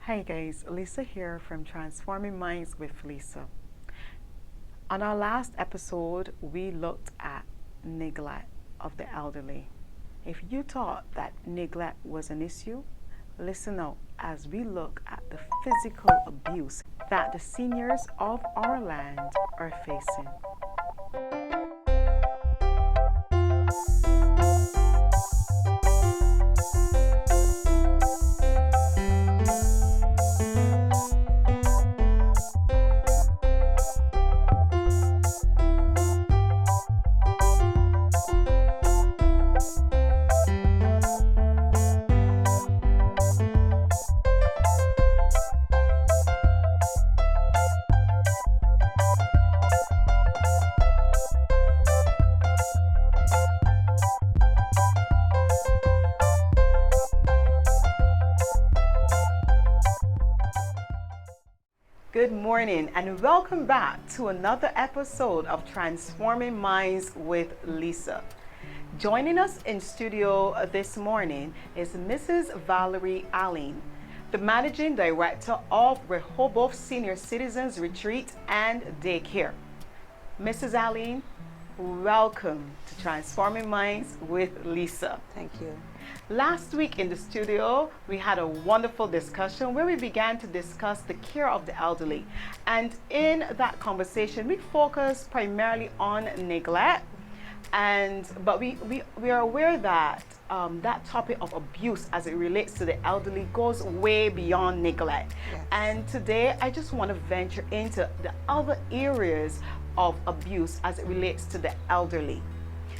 Hi guys, Lisa here from Transforming Minds with Lisa. On our last episode, we looked at neglect of the elderly. If you thought that neglect was an issue, listen up as we look at the physical abuse that the seniors of our land are facing. Good morning and welcome back to another episode of Transforming Minds with Lisa. Joining us in studio this morning is Mrs. Valerie Allen, the Managing Director of Rehoboth Senior Citizens Retreat and Daycare. Mrs. Allen, welcome to Transforming Minds with Lisa. Thank you. Last week in the studio, we had a wonderful discussion where we began to discuss the care of the elderly. And in that conversation, we focused primarily on neglect. But we are aware that that topic of abuse as it relates to the elderly goes way beyond neglect. Yes. And today, I just want to venture into the other areas of abuse as it relates to the elderly.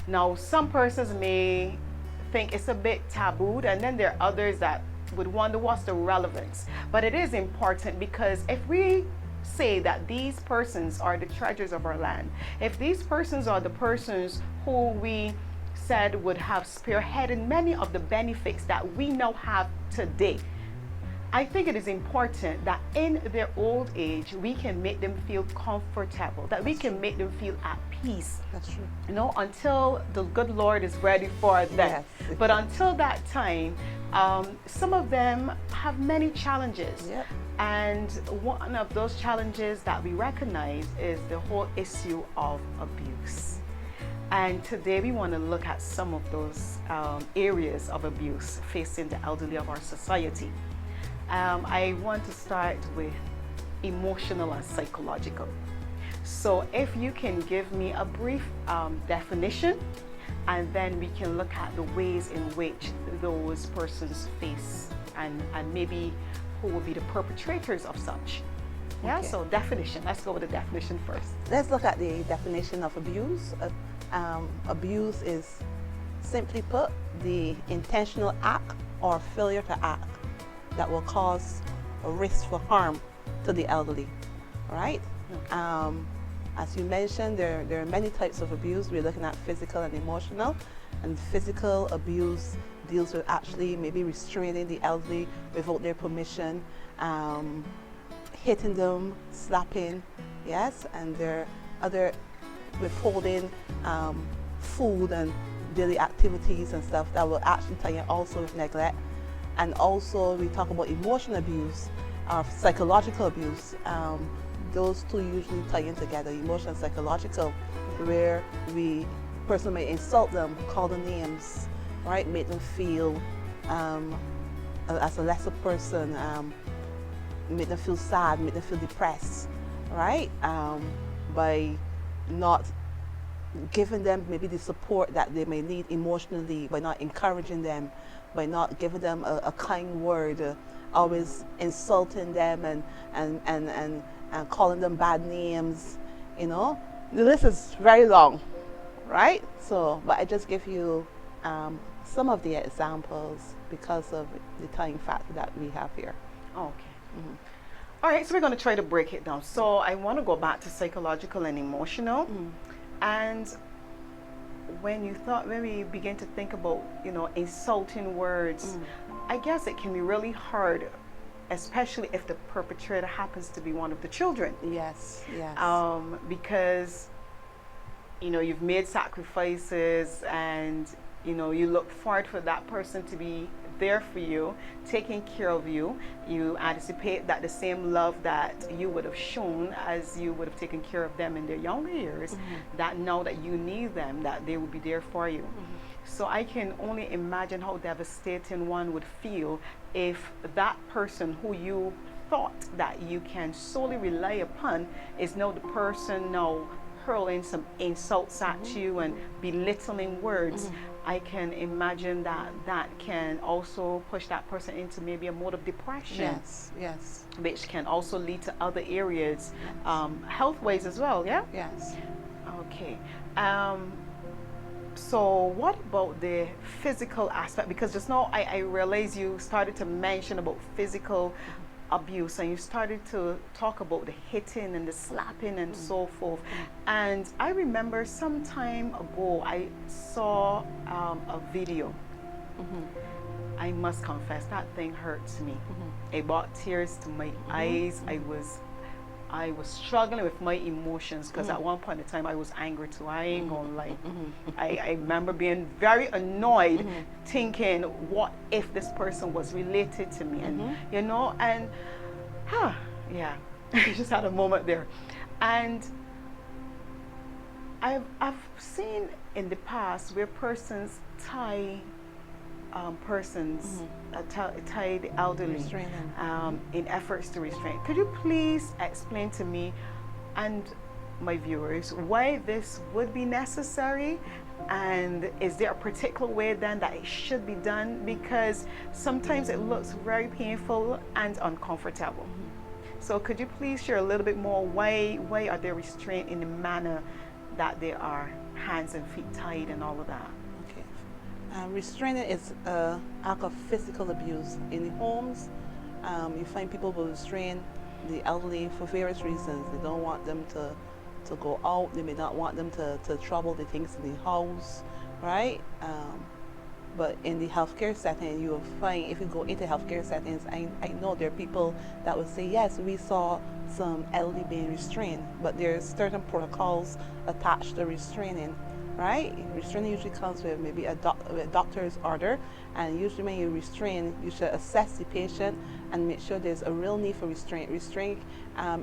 Now, some persons may think it's a bit tabooed, and then there are others that would wonder what's the relevance. But it is important because if we say that these persons are the treasures of our land, if these persons are the persons who we said would have spearheaded many of the benefits that we now have today, I think it is important that in their old age, we can make them feel comfortable, that we can make them feel at peace. That's true. You know, until the good Lord is ready for them. Yes. But until that time, some of them have many challenges. Yep. And one of those challenges that we recognize is the whole issue of abuse. And today we want to look at some of those areas of abuse facing the elderly of our society. I want to start with emotional and psychological. So if you can give me a brief definition, and then we can look at the ways in which those persons face and maybe who will be the perpetrators of such. Yeah, Okay. so definition. Let's go with the definition first. Let's look at the definition of abuse. Abuse is, simply put, the intentional act or failure to act that will cause a risk for harm to the elderly. All right? Okay. As you mentioned, there are many types of abuse. We're looking at physical and emotional. And physical abuse deals with actually maybe restraining the elderly without their permission, hitting them, slapping, yes, and there are other withholding food and daily activities and stuff that will actually tie in also with neglect. And also we talk about emotional abuse or psychological abuse. Those two usually tie in together, emotional and psychological, where person may insult them, call them names, right? Make them feel as a lesser person, make them feel sad, make them feel depressed, right? By not giving them maybe the support that they may need emotionally, by not encouraging them, by not giving them a kind word, always insulting them and calling them bad names, you know. The list is very long, right? So, but I just give you some of the examples because of the time factor that we have here. Okay. All right, so we're going to try to break it down. So I want to go back to psychological and emotional. And when we begin to think about, insulting words, I guess it can be really hard, especially if the perpetrator happens to be one of the children. Yes, yes. Because, you've made sacrifices and, you look forward for that person to be there for you, taking care of you. You anticipate that the same love that you would have shown as you would have taken care of them in their younger years, that now that you need them, that they will be there for you. So I can only imagine how devastating one would feel if that person who you thought that you can solely rely upon is now the person now hurling some insults at you and belittling words. I can imagine that that can also push that person into maybe a mode of depression. Yes, yes, Which can also lead to other areas, health ways as well. Yeah. yes. Okay. So what about the physical aspect? Because just now I realized you started to mention about physical abuse, and you started to talk about the hitting and the slapping and so forth. And I remember some time ago I saw a video. I must confess that thing hurts me. It brought tears to my eyes. I was struggling with my emotions because at one point in time I was angry too. I ain't gonna lie. I remember being very annoyed, thinking, what if this person was related to me? And you know, and yeah, I just had a moment there. And I've seen in the past where persons tie tie the elderly in efforts to restrain. Could you please explain to me and my viewers why this would be necessary, and is there a particular way then that it should be done? Because sometimes it looks very painful and uncomfortable. So could you please share a little bit more, why are they restrained in the manner that they are, hands and feet tied and all of that? Restraining is an act of physical abuse. In the homes, you find people will restrain the elderly for various reasons. They don't want them to go out. They may not want them to trouble the things in the house, right? But in the healthcare setting, you will find, if you go into healthcare settings, I know there are people that will say, yes, we saw some elderly being restrained, but there's certain protocols attached to restraining. Right? Restraining usually comes with maybe a doctor's order, and usually when you restrain, you should assess the patient and make sure there's a real need for restraint. Restraint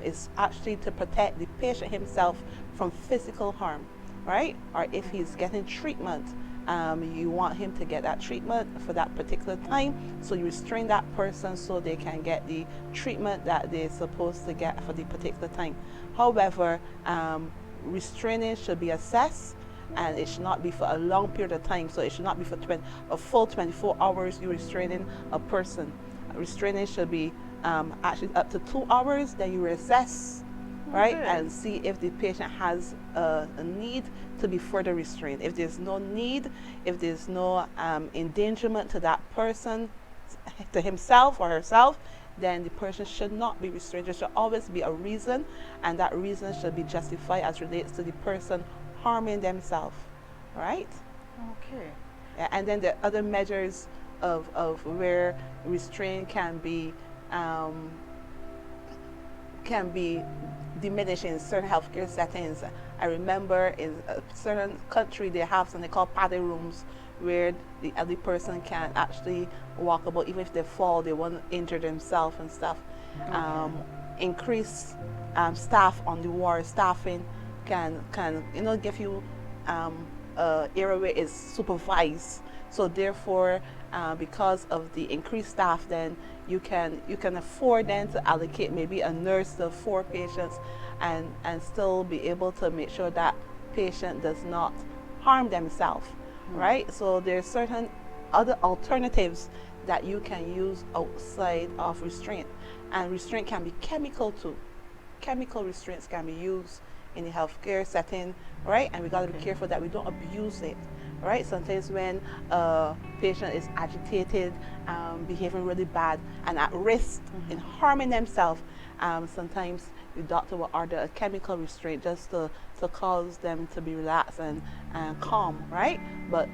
is actually to protect the patient himself from physical harm, right? Or if he's getting treatment, you want him to get that treatment for that particular time, so you restrain that person so they can get the treatment that they're supposed to get for the particular time. However, restraining should be assessed, and it should not be for a long period of time. So it should not be for a full 24 hours you're restraining a person. Restraining should be actually up to 2 hours. Then you assess, right, and see if the patient has a need to be further restrained. If there's no need, if there's no endangerment to that person, to himself or herself, then the person should not be restrained. There should always be a reason, and that reason should be justified as relates to the person harming themselves, right? Okay. Yeah, and then the other measures of where restraint can be diminished in certain healthcare settings. I remember in a certain country they have something called paddy rooms, where the elderly person can actually walk about. Even if they fall, they won't injure themselves and stuff. Increase staff on the ward, staffing can give you area where it's supervised. So therefore, because of the increased staff, then you can afford then to allocate maybe a nurse to 4 patients, and still be able to make sure that patient does not harm themselves, right? So there's certain other alternatives that you can use outside of restraint, and restraint can be chemical too. Chemical restraints can be used in the healthcare setting, right? And we got to be careful that we don't abuse it, right? Sometimes when a patient is agitated, behaving really bad, and at risk in harming themselves, sometimes the doctor will order a chemical restraint just to cause them to be relaxed and calm, right? But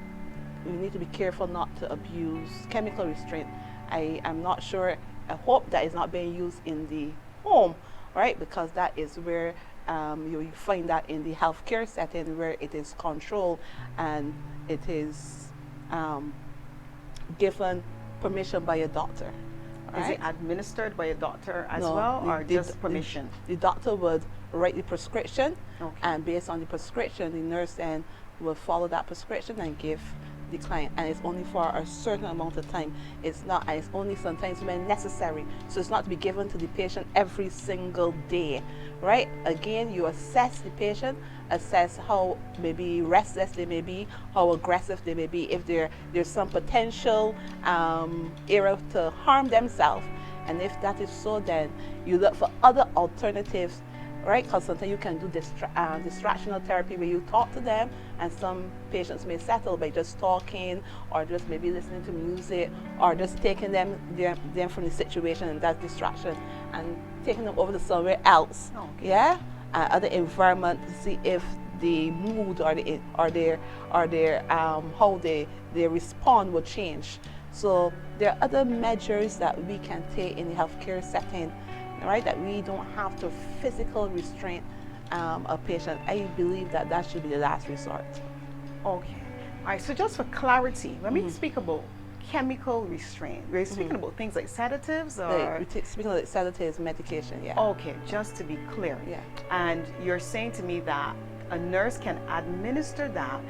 we need to be careful not to abuse chemical restraint. I'm not sure, I hope that is not being used in the home, right? Because that is where you find that in the healthcare setting, where it is controlled and it is given permission by a doctor. Is Right? it administered by a doctor as No, well, the- or the- just permission? The doctor would write the prescription, Okay. and based on the prescription, the nurse then will follow that prescription and give the client. And it's only for a certain amount of time. It's not, and it's only sometimes when necessary. So it's not to be given to the patient every single day, right? Again, you assess the patient, assess how maybe restless they may be, how aggressive they may be, if there's some potential area to harm themselves. And if that is so, then you look for other alternatives, right? Because sometimes you can do distractional therapy where you talk to them, and some patients may settle by just talking, or just maybe listening to music, or just taking them from the situation and that distraction and taking them over to somewhere else. Okay. Yeah, other environment to see if the mood or their how they respond will change. So there are other measures that we can take in the healthcare setting, right? That we don't have to physical restrain a patient. I believe that that should be the last resort. Okay. All right. So just for clarity, when we speak about chemical restraint, we're speaking about things like sedatives, or Speaking of sedatives, medication, yeah. okay, just to be clear. Yeah. And you're saying to me that a nurse can administer that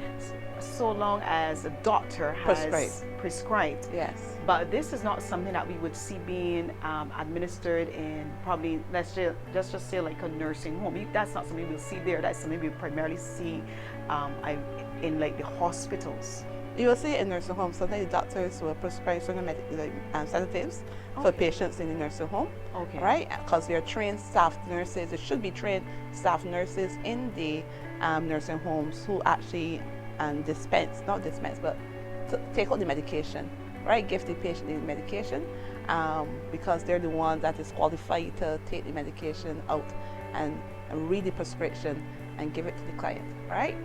so long as a doctor has prescribed. Yes. But this is not something that we would see being administered in probably, let's just say like a nursing home. That's not something we'll see there. That's something we primarily see in like the hospitals. You will see it in nursing homes. Sometimes doctors will prescribe certain sedatives for patients in the nursing home. Okay. Right? Because they're trained staff nurses. There should be trained staff nurses in the nursing homes who actually take out the medication. Right? Give the patient the medication because they're the ones that is qualified to take the medication out and read the prescription and give it to the client. Right?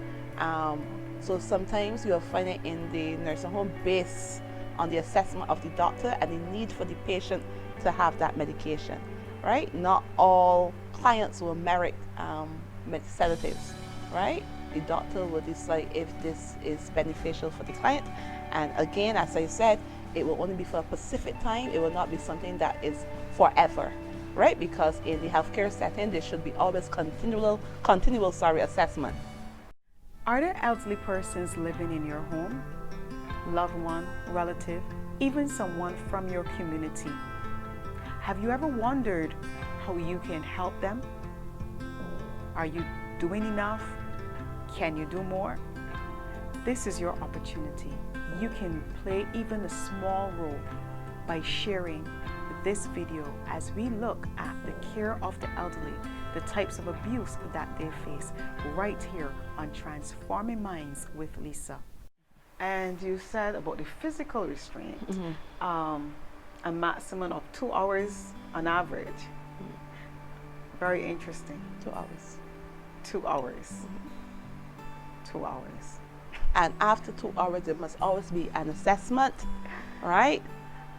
So sometimes you'll find it in the nursing home based on the assessment of the doctor and the need for the patient to have that medication, right? Not all clients will merit sedatives, right? The doctor will decide if this is beneficial for the client. And again, as I said, it will only be for a specific time. It will not be something that is forever, right? Because in the healthcare setting, there should be always continual assessment. Are there elderly persons living in your home? Loved one, relative, even someone from your community? Have you ever wondered how you can help them? Are you doing enough? Can you do more? This is your opportunity. You can play even a small role by sharing this video as we look at the care of the elderly, the types of abuse that they face, right here on Transforming Minds with Lisa. And you said about the physical restraint, a maximum of 2 hours on average. Very interesting. 2 hours. 2 hours. 2 hours. And after 2 hours, there must always be an assessment, right?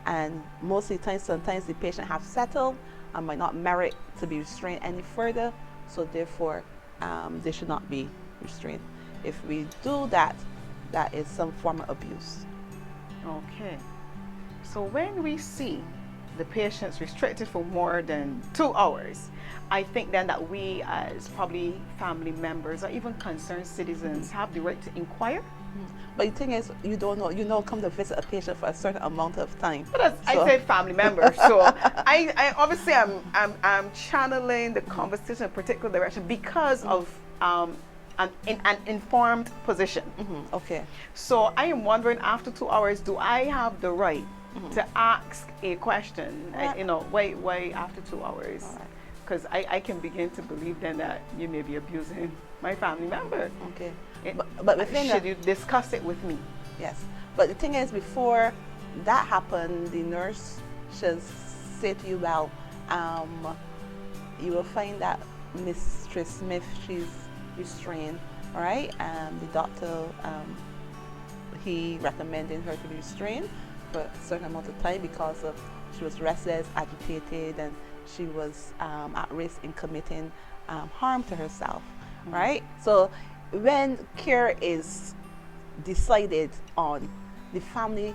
And most of the time, sometimes the patient have settled and might not merit to be restrained any further. So therefore, they should not be restrained. If we do that, that is some form of abuse. Okay. So when we see the patients restricted for more than 2 hours, I think then that we as probably family members or even concerned citizens have the right to inquire. But the thing is, you don't know. You know, come to visit a patient for a certain amount of time. But I said family members, so I obviously I'm channeling the conversation in a particular direction because of an informed position. Okay. So I am wondering, after 2 hours, do I have the right to ask a question? Why after 2 hours? Because I can begin to believe then that you may be abusing my family member. Okay. But should you discuss it with me? Yes. But the thing is, before that happened, the nurse should say to you, well, you will find that Mistress Smith, she's restrained, all right? The doctor, he recommended her to be restrained for a certain amount of time because of she was restless, agitated, and she was at risk in committing harm to herself, right? So when care is decided on, the family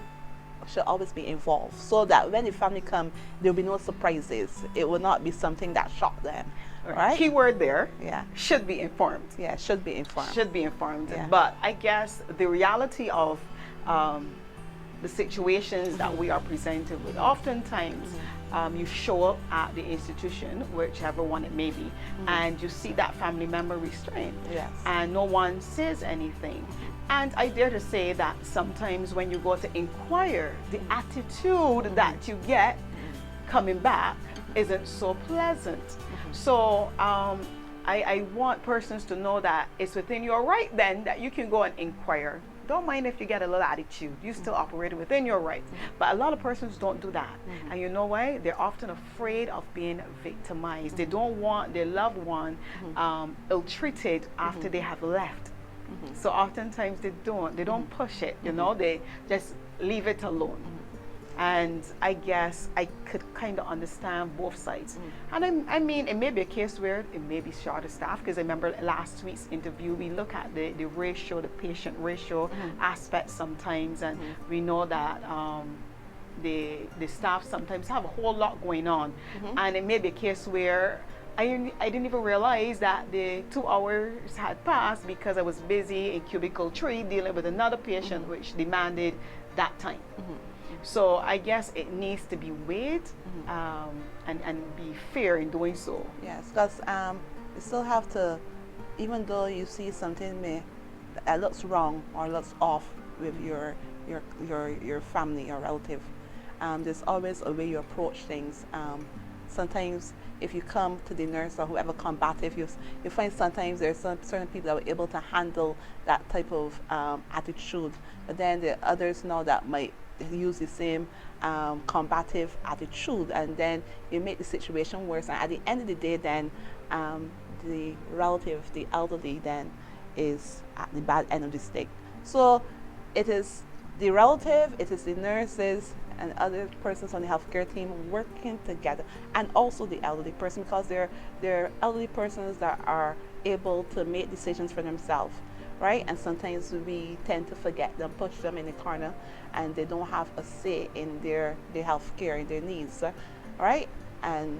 should always be involved, so that when the family come, there will be no surprises. It will not be something that shocked them. Right? Key word there. Yeah. Should be informed. Yeah, should be informed. Should be informed. Yeah. But I guess the reality of the situations that we are presented with, oftentimes you show up at the institution, whichever one it may be, and you see that family member restrained, Yes. and no one says anything. And I dare to say that sometimes when you go to inquire, the attitude that you get coming back isn't so pleasant. So I want persons to know that it's within your right then that you can go and inquire. Don't mind if you get a little attitude. You still operate within your rights. But a lot of persons don't do that. And you know why? They're often afraid of being victimized. They don't want their loved one ill-treated after they have left. So oftentimes they don't push it, you know, they just leave it alone. And I guess I could kind of understand both sides. And I mean, it may be a case where it may be short of staff, because I remember last week's interview, we look at the ratio, the patient ratio aspect sometimes, and we know that the staff sometimes have a whole lot going on. And it may be a case where I didn't even realize that the 2 hours had passed because I was busy in cubicle 3 dealing with another patient which demanded that time. So I guess it needs to be weighed and be fair in doing so. Yes, because you still have to, even though you see something that looks wrong or looks off with your family or relative, there's always a way you approach things. Sometimes if you come to the nurse or whoever combative, you find sometimes there's certain people that are able to handle that type of attitude, but then there are others now that might use the same combative attitude, and then you make the situation worse, and at the end of the day then the relative, the elderly, then is at the bad end of the stick. So it is the relative, it is the nurses and other persons on the healthcare team working together, and also the elderly person, because they're elderly persons that are able to make decisions for themselves, right? And sometimes we tend to forget them, push them in the corner, and they don't have a say in their healthcare, in their needs, right? And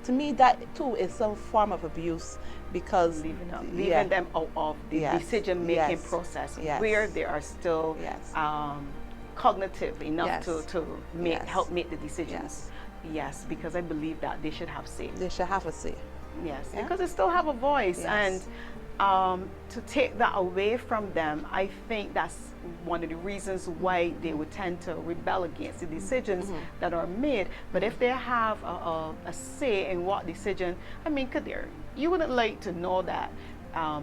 to me, that too is some form of abuse, because leaving them out of the decision-making process where they are still cognitive enough to help make the decisions. Yes, because I believe that they should have say. They should have a say. Yes, because they still have a voice, and to take that away from them, I think that's one of the reasons why they would tend to rebel against the decisions that are made. But if they have a say in what decision, I mean, you wouldn't like to know that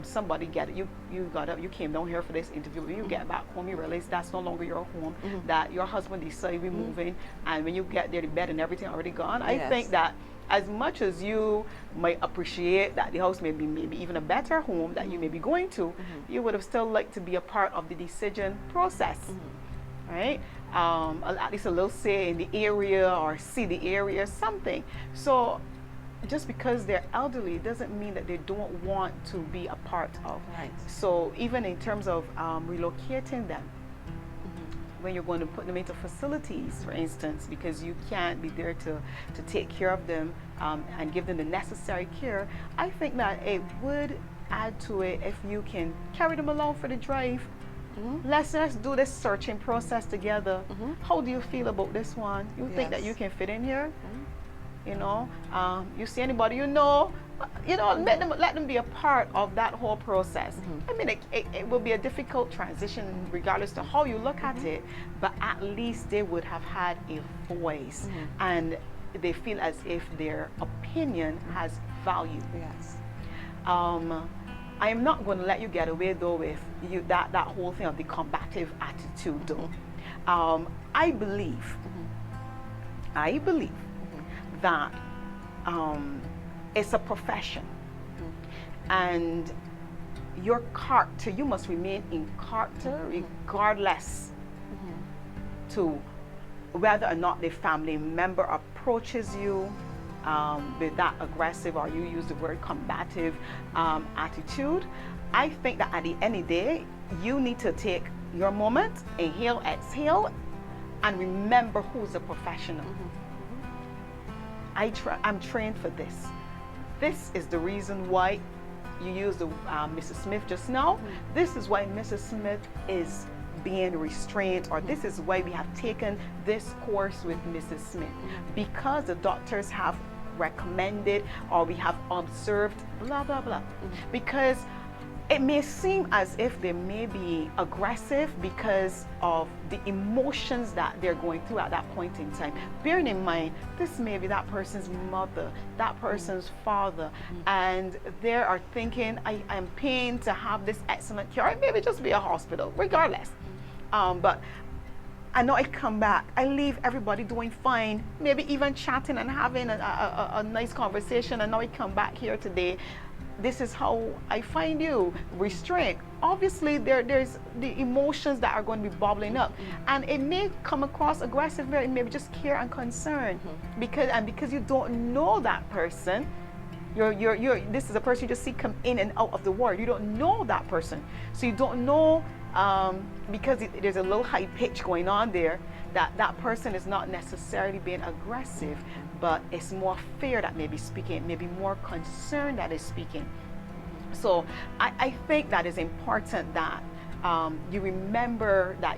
somebody you got up, you came down here for this interview, when you get back home you realize that's no longer your home, that your husband decided we're moving, and when you get there the bed and everything already gone. I think that as much as you might appreciate that the house may be maybe even a better home that you may be going to, you would have still liked to be a part of the decision process, right? At least a little say in the area, or see the area, or something. So just because they're elderly doesn't mean that they don't want to be a part of. Right. So even in terms of relocating them, when you're going to put them into facilities, for instance, because you can't be there to take care of them and give them the necessary care, I think that it would add to it if you can carry them along for the drive. Let's do this searching process together. How do you feel about this one? You think that you can fit in here? You know, you see anybody you know, let them be a part of that whole process. I mean, it will be a difficult transition regardless to how you look at it, but at least they would have had a voice, and they feel as if their opinion has value. Yes. I am not going to let you get away though with that whole thing of the combative attitude though. I believe that it's a profession, and your character, you must remain in character regardless to whether or not the family member approaches you with that aggressive, or you use the word combative attitude. I think that at the end of the day, you need to take your moment, inhale, exhale, and remember who's a professional. I'm trained for this. This is the reason why you used the Mrs. Smith just now. This is why Mrs. Smith is being restrained, or this is why we have taken this course with Mrs. Smith, because the doctors have recommended or we have observed blah blah blah. Because it may seem as if they may be aggressive because of the emotions that they're going through at that point in time. Bearing in mind, this may be that person's mother, that person's father, and they are thinking, I am paying to have this excellent care. It maybe just be a hospital, regardless. But I know I come back, I leave everybody doing fine, maybe even chatting and having a nice conversation, and now I come back here today. This is how I find you, restraint. Obviously, there's the emotions that are going to be bubbling up, and it may come across aggressive, it may be just care and concern, because you don't know that person. This is a person you just see come in and out of the ward. You don't know that person, so you don't know, because there's a low high pitch going on there, that person is not necessarily being aggressive, but it's more fear that may be speaking, maybe more concern that is speaking. So I think that is important that you remember that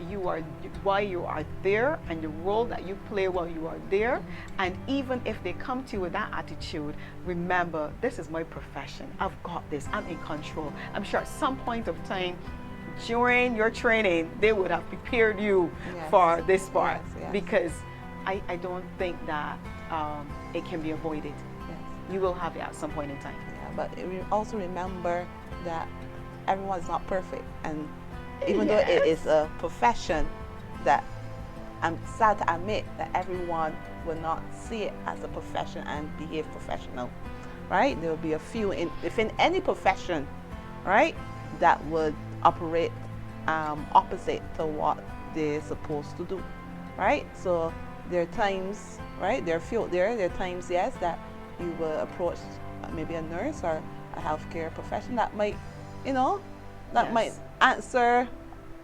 why you are there and the role that you play while you are there. And even if they come to you with that attitude, remember, this is my profession. I've got this. I'm in control. I'm sure at some point of time during your training, they would have prepared you for this part, because I don't think that it can be avoided. You will have it at some point in time. But we also remember that everyone is not perfect, and even though it is a profession, that I'm sad to admit that everyone will not see it as a profession and behave professional, right? There will be a few if in any profession, right, that would operate opposite to what they're supposed to do, right? So there are times, right, there are times, yes, that you will approach maybe a nurse or a healthcare professional that might, might answer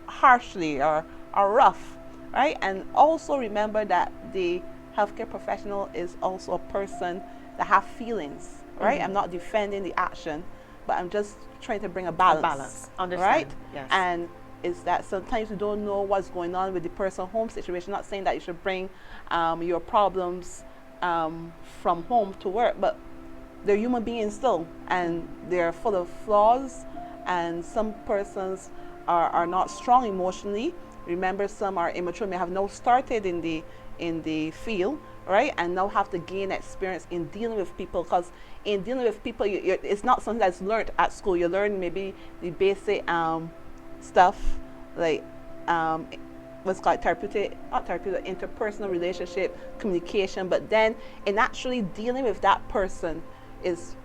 harshly or rough, right? And also remember that the healthcare professional is also a person that have feelings, right? I'm not defending the action, but I'm just trying to bring a balance. Understand. Right? Yes. And is that sometimes you don't know what's going on with the personal home situation. Not saying that you should bring your problems from home to work, but they're human beings still, and they're full of flaws, and some persons are not strong emotionally. Remember, some are immature, may have now started in the field, right, and now have to gain experience in dealing with people, because in dealing with people, it's not something that's learned at school. You learn maybe the basic stuff, like what's called interpersonal relationship, communication, but then in actually dealing with that person is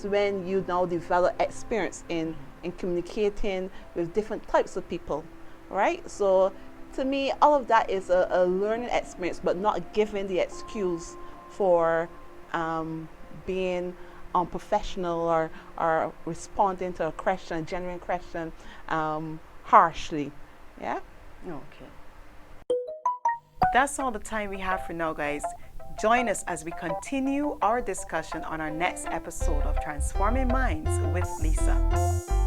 when you now develop experience in communicating with different types of people, right? So to me, all of that is a learning experience, but not giving the excuse for being unprofessional or responding to a question, a genuine question, harshly. Yeah? Okay. That's all the time we have for now, guys. Join us as we continue our discussion on our next episode of Transforming Minds with Lisa.